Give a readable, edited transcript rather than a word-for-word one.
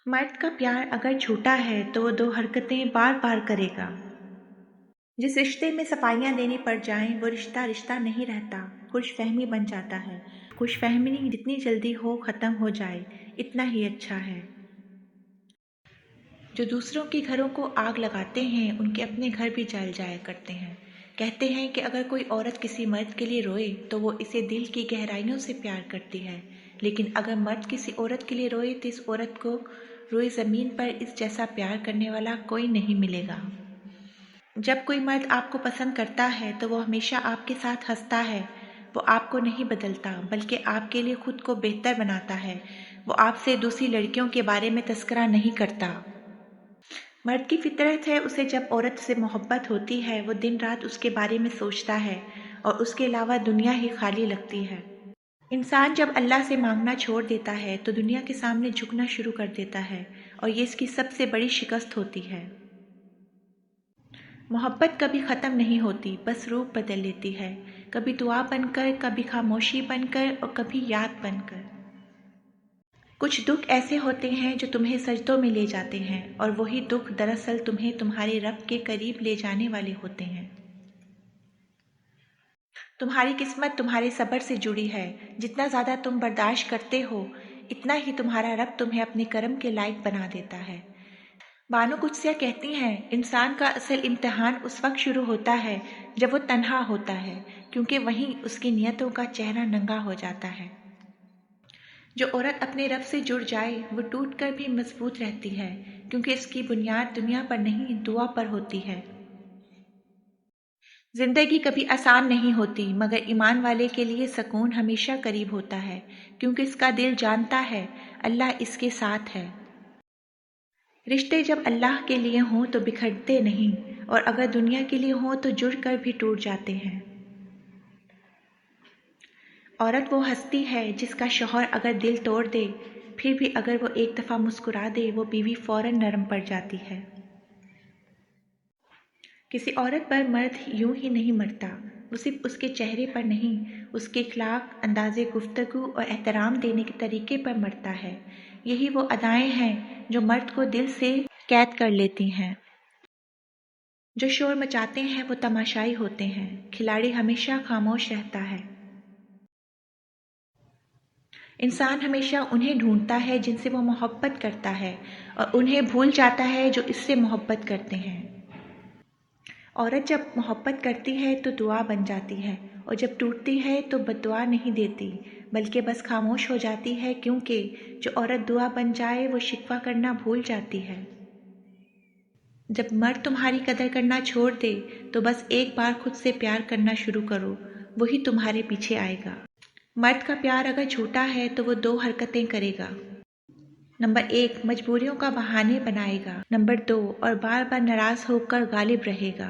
मर्द का प्यार अगर झूठा है तो वो दो हरकतें बार बार करेगा। जिस रिश्ते में सफाइयाँ देनी पड़ जाएं वो रिश्ता रिश्ता नहीं रहता, खुशफहमी बन जाता है। खुशफहमी जितनी जल्दी हो ख़त्म हो जाए इतना ही अच्छा है। जो दूसरों के घरों को आग लगाते हैं उनके अपने घर भी जल जाया करते हैं। कहते हैं कि अगर कोई औरत किसी मर्द के लिए रोए तो वो इसे दिल की गहराइयों से प्यार करती है, लेकिन अगर मर्द किसी औरत के लिए रोए तो इस औरत को रोए ज़मीन पर इस जैसा प्यार करने वाला कोई नहीं मिलेगा। जब कोई मर्द आपको पसंद करता है तो वो हमेशा आपके साथ हंसता है। वो आपको नहीं बदलता बल्कि आपके लिए खुद को बेहतर बनाता है। वो आपसे दूसरी लड़कियों के बारे में तस्करा नहीं करता। मर्द की फितरत है, उसे जब औरत से मोहब्बत होती है वो दिन रात उसके बारे में सोचता है और उसके अलावा दुनिया ही खाली लगती है। इंसान जब अल्लाह से मांगना छोड़ देता है तो दुनिया के सामने झुकना शुरू कर देता है और ये इसकी सबसे बड़ी शिकस्त होती है। मोहब्बत कभी ख़त्म नहीं होती, बस रूप बदल लेती है, कभी दुआ बनकर, कभी खामोशी बनकर और कभी याद बनकर। कुछ दुख ऐसे होते हैं जो तुम्हें सजदों में ले जाते हैं और वही दुख दरअसल तुम्हें तुम्हारे रब के करीब ले जाने वाले होते हैं। तुम्हारी किस्मत तुम्हारे सब्र से जुड़ी है। जितना ज़्यादा तुम बर्दाश्त करते हो इतना ही तुम्हारा रब तुम्हें अपने कर्म के लायक बना देता है। बानो कुदसिया कहती हैं, इंसान का असल इम्तिहान उस वक्त शुरू होता है जब वो तन्हा होता है, क्योंकि वहीं उसकी नियतों का चेहरा नंगा हो जाता है। जो औरत अपने रब से जुड़ जाए वो टूट कर भी मजबूत रहती है, क्योंकि इसकी बुनियाद दुनिया पर नहीं दुआ पर होती है। जिंदगी कभी आसान नहीं होती, मगर ईमान वाले के लिए सुकून हमेशा करीब होता है, क्योंकि इसका दिल जानता है अल्लाह इसके साथ है। रिश्ते जब अल्लाह के लिए हों तो बिखरते नहीं, और अगर दुनिया के लिए हों तो जुड़ कर भी टूट जाते हैं। औरत वो हस्ती है जिसका शौहर अगर दिल तोड़ दे, फिर भी अगर वो एक दफ़ा मुस्कुरा दे वो बीवी फौरन नरम पड़ जाती है। किसी औरत पर मर्द यूं ही नहीं मरता, वो सिर्फ उसके चेहरे पर नहीं, उसके अखलाक, अंदाज़े गुफ्तगू और एहतराम देने के तरीके पर मरता है। यही वो अदाएं हैं जो मर्द को दिल से कैद कर लेती हैं। जो शोर मचाते हैं वो तमाशाई होते हैं, खिलाड़ी हमेशा खामोश रहता है। इंसान हमेशा उन्हें ढूंढता है जिनसे वो मोहब्बत करता है, और उन्हें भूल जाता है जो इससे मोहब्बत करते हैं। औरत जब मोहब्बत करती है तो दुआ बन जाती है, और जब टूटती है तो बद्दुआ नहीं देती बल्कि बस खामोश हो जाती है, क्योंकि जो औरत दुआ बन जाए वो शिकवा करना भूल जाती है। जब मर्द तुम्हारी कदर करना छोड़ दे तो बस एक बार खुद से प्यार करना शुरू करो, वही तुम्हारे पीछे आएगा। मर्द का प्यार अगर झूठा है तो वो दो हरकतें करेगा। नंबर 1, मजबूरियों का बहाने बनाएगा। नंबर 2, और बार बार नाराज होकर गालिब रहेगा।